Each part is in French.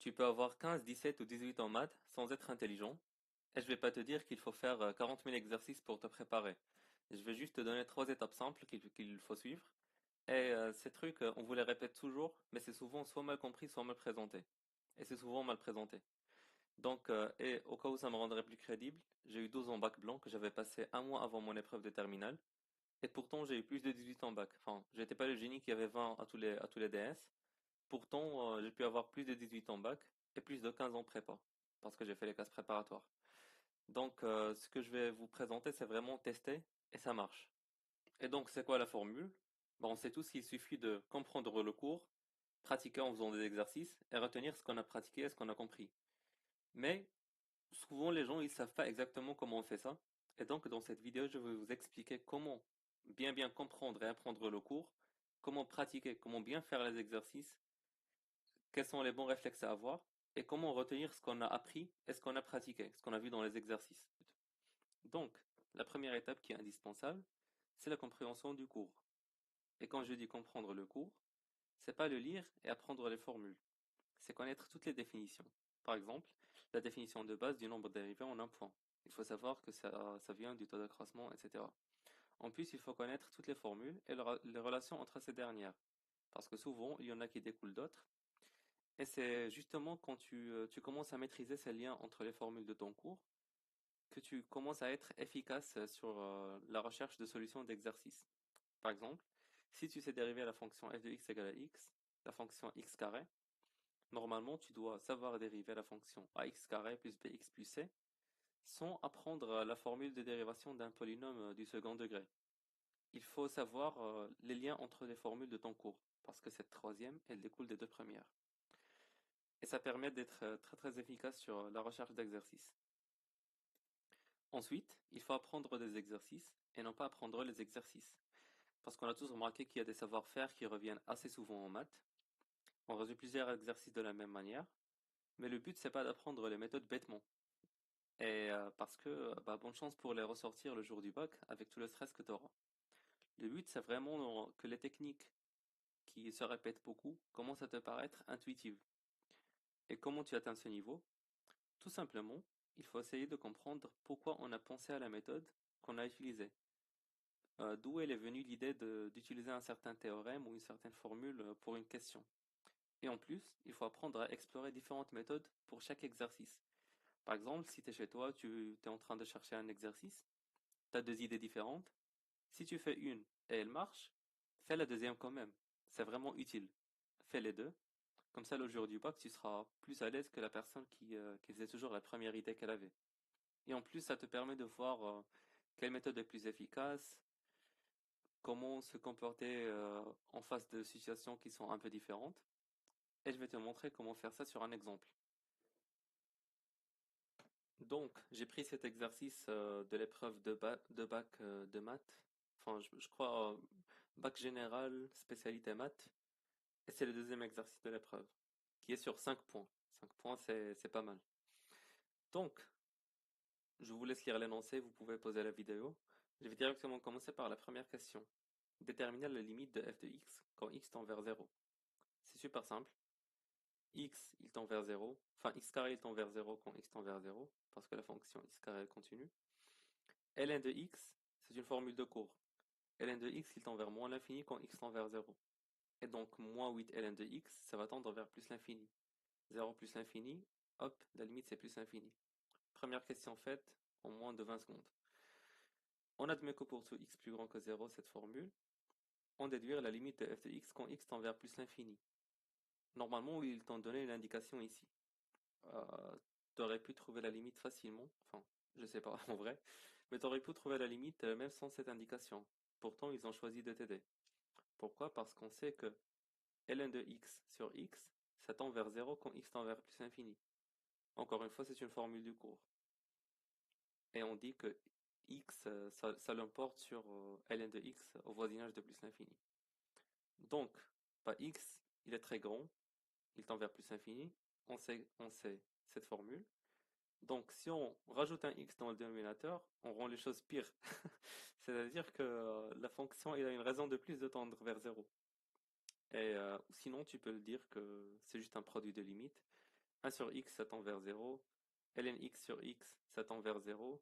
Tu peux avoir 15, 17 ou 18 en maths sans être intelligent. Et je vais pas te dire qu'il faut faire 40 000 exercices pour te préparer. Je vais juste te donner trois étapes simples qu'il faut suivre. Et ces trucs, on vous les répète toujours, mais c'est souvent soit mal compris, soit mal présenté. Et c'est souvent mal présenté. Donc, et au cas où ça me rendrait plus crédible, j'ai eu 12 en bac blanc que j'avais passé un mois avant mon épreuve de terminale. Et pourtant, j'ai eu plus de 18 en bac. Enfin, j'étais pas le génie qui avait 20 à tous les DS. Pourtant, j'ai pu avoir plus de 18 en bac et plus de 15 en prépa, parce que j'ai fait les classes préparatoires. Donc, ce que je vais vous présenter, c'est vraiment tester et ça marche. Et donc, c'est quoi la formule? Bon, on sait tous qu'il suffit de comprendre le cours, pratiquer en faisant des exercices et retenir ce qu'on a pratiqué et ce qu'on a compris. Mais souvent, les gens, ils savent pas exactement comment on fait ça. Et donc, dans cette vidéo, je vais vous expliquer comment bien comprendre et apprendre le cours, comment pratiquer, comment bien faire les exercices, quels sont les bons réflexes à avoir et comment retenir ce qu'on a appris et ce qu'on a pratiqué, ce qu'on a vu dans les exercices. Donc, la première étape qui est indispensable, c'est la compréhension du cours. Et quand je dis comprendre le cours, c'est pas le lire et apprendre les formules, c'est connaître toutes les définitions. Par exemple, la définition de base du nombre dérivé en un point. Il faut savoir que ça vient du taux d'accroissement, etc. En plus, il faut connaître toutes les formules et les relations entre ces dernières, parce que souvent, il y en a qui découlent d'autres. Et c'est justement quand tu commences à maîtriser ces liens entre les formules de ton cours que tu commences à être efficace sur la recherche de solutions d'exercices. Par exemple, si tu sais dériver la fonction f de x égale à x, la fonction x carré, normalement tu dois savoir dériver la fonction ax carré plus bx plus c sans apprendre la formule de dérivation d'un polynôme du second degré. Il faut savoir les liens entre les formules de ton cours, parce que cette troisième, elle découle des deux premières. Et ça permet d'être très efficace sur la recherche d'exercices. Ensuite, il faut apprendre des exercices et non pas apprendre les exercices. Parce qu'on a tous remarqué qu'il y a des savoir-faire qui reviennent assez souvent en maths. On résout plusieurs exercices de la même manière, mais le but c'est pas d'apprendre les méthodes bêtement. Et parce que bonne chance pour les ressortir le jour du bac avec tout le stress que tu auras. Le but c'est vraiment que les techniques qui se répètent beaucoup commencent à te paraître intuitives. Et comment tu atteins ce niveau? Tout simplement, il faut essayer de comprendre pourquoi on a pensé à la méthode qu'on a utilisée. D'où elle est venue l'idée d'utiliser un certain théorème ou une certaine formule pour une question. Et en plus, il faut apprendre à explorer différentes méthodes pour chaque exercice. Par exemple, si tu es chez toi, tu es en train de chercher un exercice, tu as deux idées différentes. Si tu fais une et elle marche, fais la deuxième quand même. C'est vraiment utile. Fais les deux. Comme ça, le jour du bac, tu seras plus à l'aise que la personne qui faisait toujours la première idée qu'elle avait. Et en plus, ça te permet de voir quelle méthode est plus efficace, comment se comporter en face de situations qui sont un peu différentes. Et je vais te montrer comment faire ça sur un exemple. Donc, j'ai pris cet exercice de l'épreuve de bac de maths. Enfin, je crois bac général, spécialité maths. Et c'est le deuxième exercice de l'épreuve, qui est sur 5 points. 5 points, c'est pas mal. Donc, je vous laisse lire l'énoncé, vous pouvez poser la vidéo. Je vais directement commencer par la première question. Déterminer la limite de f de x quand x tend vers 0. C'est super simple. X, il tend vers 0. Enfin, x carré, il tend vers 0 quand x tend vers 0, parce que la fonction x carré est continue. Ln de x, c'est une formule de cours. Ln de x, il tend vers moins l'infini quand x tend vers 0. Et donc, moins 8 ln de x, ça va tendre vers plus l'infini. 0 plus l'infini, hop, la limite c'est plus l'infini. Première question faite en moins de 20 secondes. On admet que pour tout x plus grand que 0, cette formule, on déduire la limite de f de x quand x tend vers plus l'infini. Normalement, ils t'ont donné l'indication ici. T'aurais pu trouver la limite facilement, enfin, je sais pas en vrai, mais t'aurais pu trouver la limite même sans cette indication. Pourtant, ils ont choisi de t'aider. Pourquoi? Parce qu'on sait que ln de x sur x, ça tend vers 0 quand x tend vers plus infini. Encore une fois, c'est une formule du cours. Et on dit que x, ça l'emporte sur ln de x au voisinage de plus l'infini. Donc, x, il est très grand, il tend vers plus infini. On sait cette formule. Donc, si on rajoute un x dans le dénominateur, on rend les choses pires. C'est-à-dire que la fonction il a une raison de plus de tendre vers 0. Et sinon, tu peux le dire que c'est juste un produit de limite. 1 sur x, ça tend vers 0. ln x sur x, ça tend vers 0.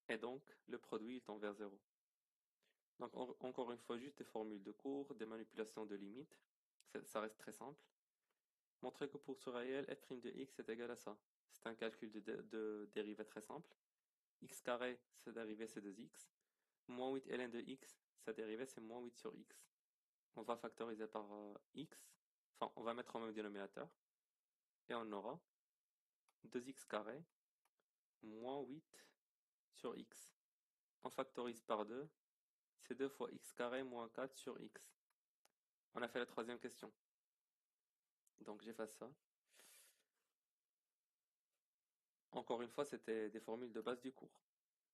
Et donc, le produit, il tend vers 0. Donc, encore une fois, juste des formules de cours, des manipulations de limites. Ça reste très simple. Montrer que pour ce réel, f' de x est égal à ça. C'est un calcul de dérivée très simple. X carré, sa dérivée c'est 2x. Moins 8 ln de x, sa dérivée c'est moins 8 sur x. On va factoriser par x. Enfin, on va mettre au même dénominateur. Et on aura 2x carré moins 8 sur x. On factorise par 2. C'est 2 fois x carré moins 4 sur x. On a fait la troisième question. Donc j'efface ça. Encore une fois, c'était des formules de base du cours.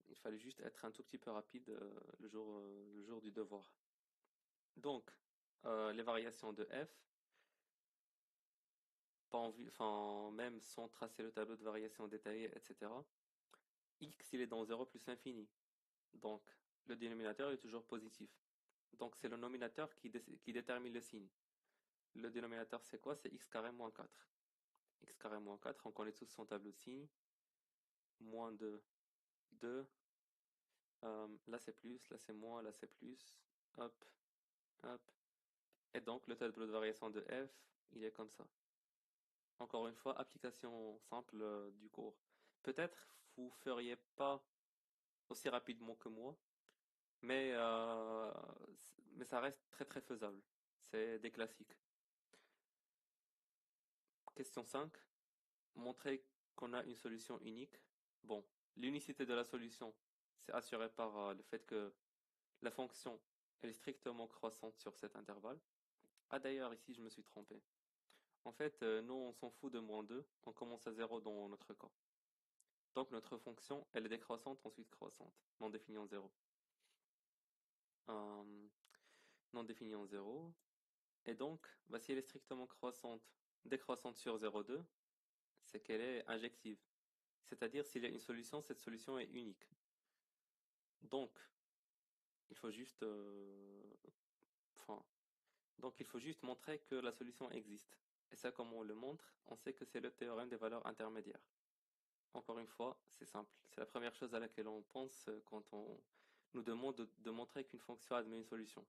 Il fallait juste être un tout petit peu rapide le jour du devoir. Donc, les variations de f, pas en vue, enfin, même sans tracer le tableau de variation détaillé, etc. X, il est dans 0 plus l'infini. Donc, le dénominateur est toujours positif. Donc, c'est le nominateur qui détermine le signe. Le dénominateur, c'est quoi? C'est x carré moins 4. X carré moins 4, on connaît tous son tableau de signes. Moins 2, 2. Là, c'est plus, là, c'est moins, là, c'est plus. Hop, hop. Et donc, le tableau de variation de f, il est comme ça. Encore une fois, application simple du cours. Peut-être vous feriez pas aussi rapidement que moi, mais ça reste très très faisable. C'est des classiques. Question 5. Montrer qu'on a une solution unique. Bon, l'unicité de la solution, c'est assuré par le fait que la fonction elle est strictement croissante sur cet intervalle. Ah d'ailleurs, ici je me suis trompé. En fait, nous on s'en fout de moins 2. On commence à 0 dans notre cas. Donc notre fonction, elle est décroissante, ensuite croissante, non définie en 0. Euh, non définie en 0. Et donc, bah, si elle est strictement croissante, décroissante sur 0,2, c'est qu'elle est injective. C'est-à-dire, s'il y a une solution, cette solution est unique. Donc, il faut juste, enfin, donc il faut juste montrer que la solution existe. Et ça, comment on le montre? On sait que c'est le théorème des valeurs intermédiaires. Encore une fois, c'est simple. C'est la première chose à laquelle on pense quand on nous demande de montrer qu'une fonction admet une solution.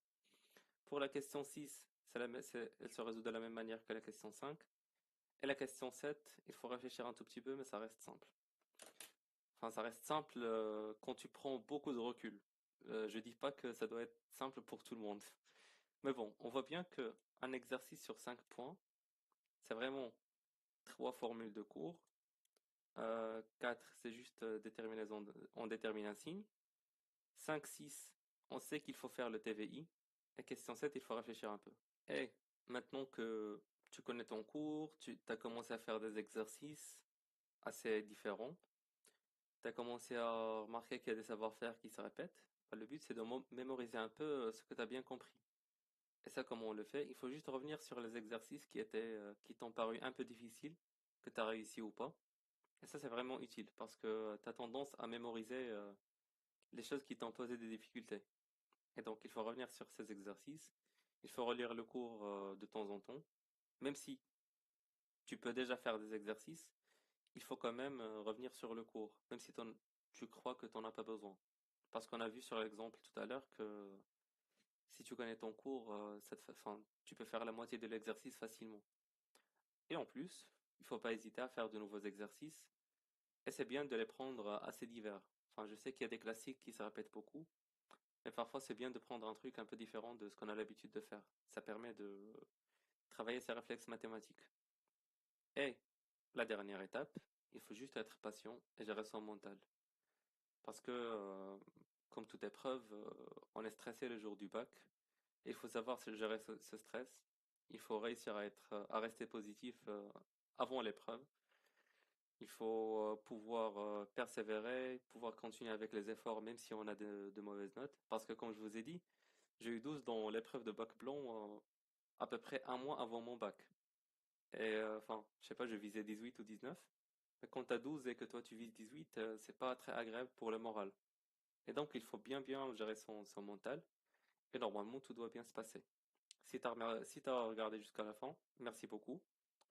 Pour la question 6, elle se résout de la même manière que la question 5. Et la question 7, il faut réfléchir un tout petit peu, mais ça reste simple. Enfin, ça reste simple quand tu prends beaucoup de recul. Je dis pas que ça doit être simple pour tout le monde. Mais bon, on voit bien que un exercice sur 5 points, c'est vraiment trois formules de cours. 4, c'est juste on détermine un signe. 5, 6, on sait qu'il faut faire le TVI. Et question 7, il faut réfléchir un peu. Et maintenant que tu connais ton cours, tu as commencé à faire des exercices assez différents, tu as commencé à remarquer qu'il y a des savoir-faire qui se répètent, bah, le but c'est de mémoriser un peu ce que tu as bien compris. Et ça, comment on le fait? Il faut juste revenir sur les exercices qui t'ont paru un peu difficiles, que tu as réussi ou pas. Et ça, c'est vraiment utile parce que tu as tendance à mémoriser les choses qui t'ont posé des difficultés. Et donc, il faut revenir sur ces exercices. Il faut relire le cours de temps en temps. Même si tu peux déjà faire des exercices, il faut quand même revenir sur le cours, même si tu crois que tu n'en as pas besoin. Parce qu'on a vu sur l'exemple tout à l'heure que si tu connais ton cours, enfin, tu peux faire la moitié de l'exercice facilement. Et en plus, il faut pas hésiter à faire de nouveaux exercices. Et c'est bien de les prendre assez divers. Enfin, je sais qu'il y a des classiques qui se répètent beaucoup, mais parfois c'est bien de prendre un truc un peu différent de ce qu'on a l'habitude de faire. Ça permet de travailler ses réflexes mathématiques. Et la dernière étape, il faut juste être patient et gérer son mental. Parce que, comme toute épreuve, on est stressé le jour du bac. Et il faut savoir gérer ce stress. Il faut réussir à rester positif avant l'épreuve. Il faut pouvoir persévérer, pouvoir continuer avec les efforts, même si on a de mauvaises notes. Parce que, comme je vous ai dit, j'ai eu 12 dans l'épreuve de bac blanc à peu près un mois avant mon bac. Et enfin, je sais pas, je visais 18 ou 19. Mais quand t'as 12 et que toi tu vises 18, c'est pas très agréable pour le moral. Et donc, il faut bien gérer son mental. Et normalement, tout doit bien se passer. Si t'as regardé jusqu'à la fin, merci beaucoup.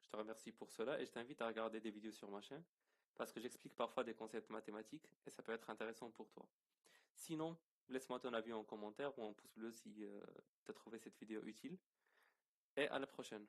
Je te te remercie pour cela et je t'invite à regarder des vidéos sur ma chaîne parce que j'explique parfois des concepts mathématiques et ça peut être intéressant pour toi. Sinon, laisse-moi ton avis en commentaire ou en pouce bleu si tu as trouvé cette vidéo utile et à la prochaine.